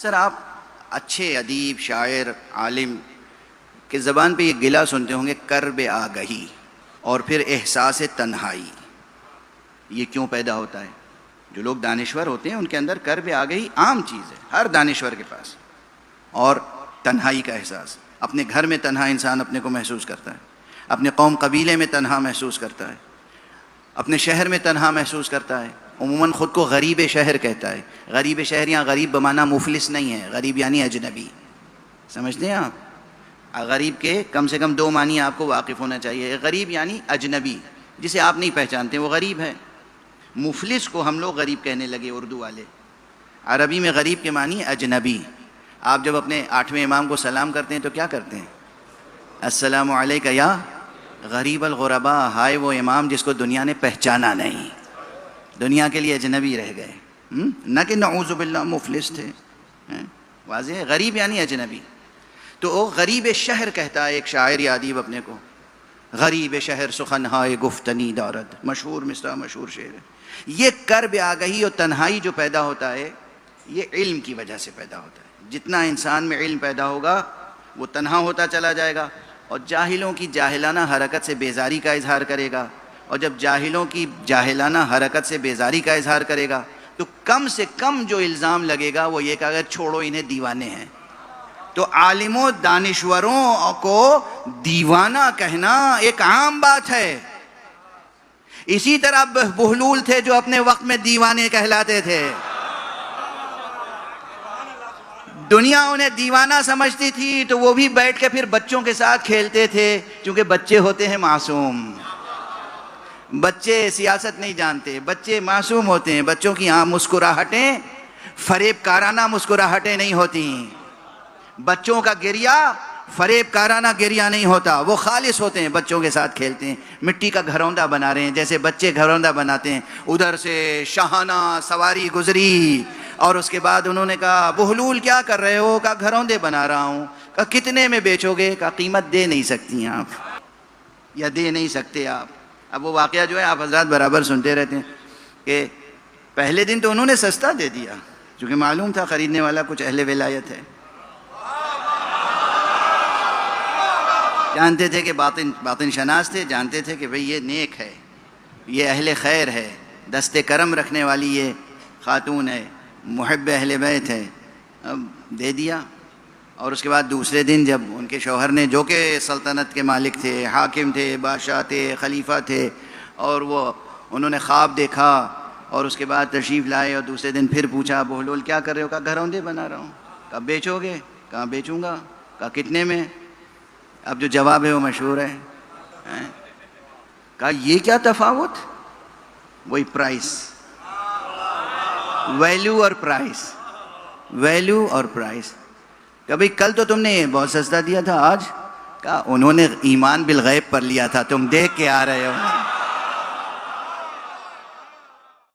سر آپ اچھے ادیب، شاعر، عالم کی زبان پہ یہ گلہ سنتے ہوں گے، کرب آگہی اور پھر احساس تنہائی. یہ کیوں پیدا ہوتا ہے؟ جو لوگ دانشور ہوتے ہیں ان کے اندر کرب آگہی عام چیز ہے، ہر دانشور کے پاس. اور تنہائی کا احساس، اپنے گھر میں تنہا انسان اپنے کو محسوس کرتا ہے، اپنے قوم قبیلے میں تنہا محسوس کرتا ہے، اپنے شہر میں تنہا محسوس کرتا ہے. عموماً خود کو غریب شہر کہتا ہے. غریب شہر یہاں غریب بمانا مفلس نہیں ہے، غریب یعنی اجنبی. سمجھتے ہیں آپ؟ غریب کے کم سے کم دو معنی آپ کو واقف ہونا چاہیے. غریب یعنی اجنبی، جسے آپ نہیں پہچانتے وہ غریب ہے. مفلس کو ہم لوگ غریب کہنے لگے اردو والے. عربی میں غریب کے معنی اجنبی. آپ جب اپنے 8ویں امام کو سلام کرتے ہیں تو کیا کرتے ہیں؟ السلام علیکہ یا غریب الغرباء. ہائے وہ امام جس کو دنیا نے پہچانا نہیں، دنیا کے لیے اجنبی رہ گئے. نہ کہ نعوذ باللہ مفلس تھے. واضح ہے، غریب یعنی اجنبی. تو وہ غریب شہر کہتا ہے ایک شاعر یا ادیب اپنے کو. غریب شہر سخنہائے گفتنی دارد، مشہور مصرع، مشہور شعر ہے. یہ کرب آگہی اور تنہائی جو پیدا ہوتا ہے یہ علم کی وجہ سے پیدا ہوتا ہے. جتنا انسان میں علم پیدا ہوگا وہ تنہا ہوتا چلا جائے گا، اور جاہلوں کی جاہلانہ حرکت سے بیزاری کا اظہار کرے گا. اور جب جاہلوں کی جاہلانہ حرکت سے بیزاری کا اظہار کرے گا تو کم سے کم جو الزام لگے گا وہ یہ کہ اگر چھوڑو انہیں دیوانے ہیں. تو عالموں دانشوروں کو دیوانہ کہنا ایک عام بات ہے. اسی طرح بہلول تھے جو اپنے وقت میں دیوانے کہلاتے تھے. دنیا انہیں دیوانہ سمجھتی تھی تو وہ بھی بیٹھ کے پھر بچوں کے ساتھ کھیلتے تھے، کیونکہ بچے ہوتے ہیں معصوم. بچے سیاست نہیں جانتے، بچے معصوم ہوتے ہیں. بچوں کی عام مسکراہٹیں فریب کارانہ مسکراہٹیں نہیں ہوتی. بچوں کا گریہ فریب کارانہ گریہ نہیں ہوتا، وہ خالص ہوتے ہیں. بچوں کے ساتھ کھیلتے ہیں، مٹی کا گھروندہ بنا رہے ہیں جیسے بچے گھروندہ بناتے ہیں. ادھر سے شاہانہ سواری گزری اور اس کے بعد انہوں نے کہا بہلول کیا کر رہے ہو؟ کہا گھروندے بنا رہا ہوں. کہا کتنے میں بیچو گے؟ کہا قیمت دے نہیں سکتی آپ، یا دے نہیں سکتے آپ. اب وہ واقعہ جو ہے آپ حضرات برابر سنتے رہتے ہیں کہ پہلے دن تو انہوں نے سستا دے دیا کیونکہ معلوم تھا خریدنے والا کچھ اہل ولایت ہے. جانتے تھے کہ باطن شناس تھے، جانتے تھے کہ بھئی یہ نیک ہے، یہ اہل خیر ہے، دست کرم رکھنے والی یہ خاتون ہے، محب اہل بیت ہے. اب دے دیا. اور اس کے بعد دوسرے دن جب ان کے شوہر نے، جو کہ سلطنت کے مالک تھے، حاکم تھے، بادشاہ تھے، خلیفہ تھے، اور انہوں نے خواب دیکھا اور اس کے بعد تشریف لائے اور دوسرے دن پھر پوچھا بہلول کیا کر رہے ہو؟ کہا گھروندے بنا رہا ہوں. کہا بیچو گے؟ کہا بیچوں گا. کہا کتنے میں؟ اب جو جواب ہے وہ مشہور ہے. کہا یہ کیا تفاوت؟ وہی پرائس، ویلیو اور پرائس، ویلیو اور پرائس. کہ بھئی کل تو تم نے بہت سستا دیا تھا، آج؟ کہا انہوں نے ایمان بالغیب پر لیا تھا، تم دیکھ کے آ رہے ہو.